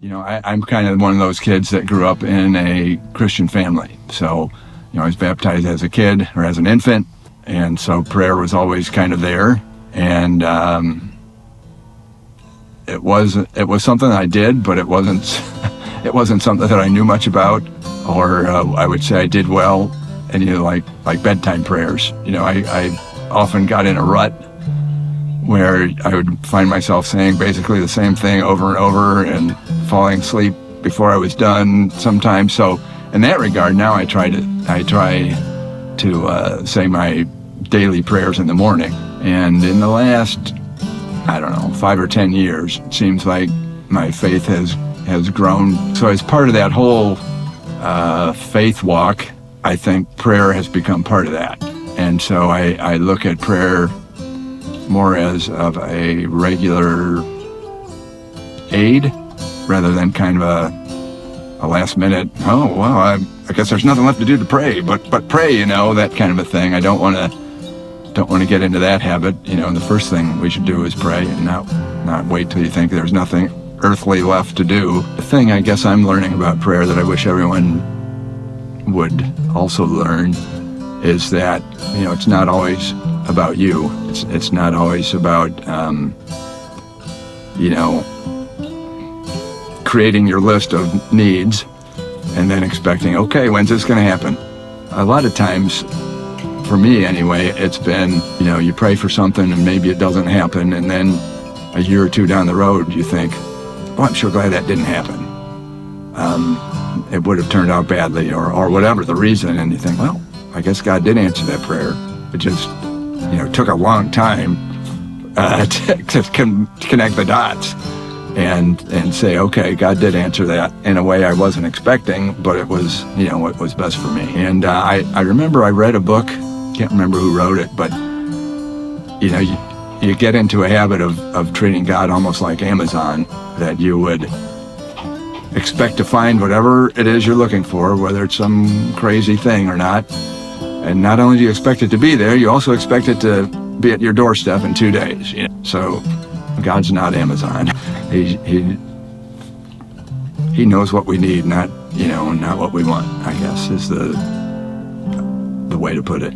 I'm kind of one of those kids that grew up in a Christian family. So, I was baptized as a kid or as an infant. And so prayer was always kind of there. And it was something I did, but it wasn't something that I knew much about, or I would say I did well. And like bedtime prayers. I often got in a rut where I would find myself saying basically the same thing over and over and falling asleep before I was done sometimes. So in that regard, now I try to say my daily prayers in the morning. And in the last, 5 or 10 years, it seems like my faith has grown. So as part of that whole faith walk, I think prayer has become part of that. And so I look at prayer more as of a regular aid rather than kind of a last minute, I guess there's nothing left to do to pray, but pray, that kind of a thing. I don't want to get into that habit. The first thing we should do is pray and not wait till you think there's nothing earthly left to do. The thing I guess I'm learning about prayer that I wish everyone would also learn is that, it's not always about you. It's not always about, creating your list of needs and then expecting, okay, when's this going to happen? A lot of times, for me anyway, it's been, you pray for something and maybe it doesn't happen, and then a year or two down the road, you think, I'm sure glad that didn't happen. It would have turned out badly or whatever the reason, and you think, well, I guess God did answer that prayer. It just, took a long time to connect the dots and say, okay, God did answer that in a way I wasn't expecting, but it was, what was best for me. And I remember I read a book, can't remember who wrote it, but, you get into a habit of treating God almost like Amazon, that you would expect to find whatever it is you're looking for, whether it's some crazy thing or not. And not only do you expect it to be there, you also expect it to be at your doorstep in 2 days. So God's not Amazon. He knows what we need, not what we want, I guess is the way to put it.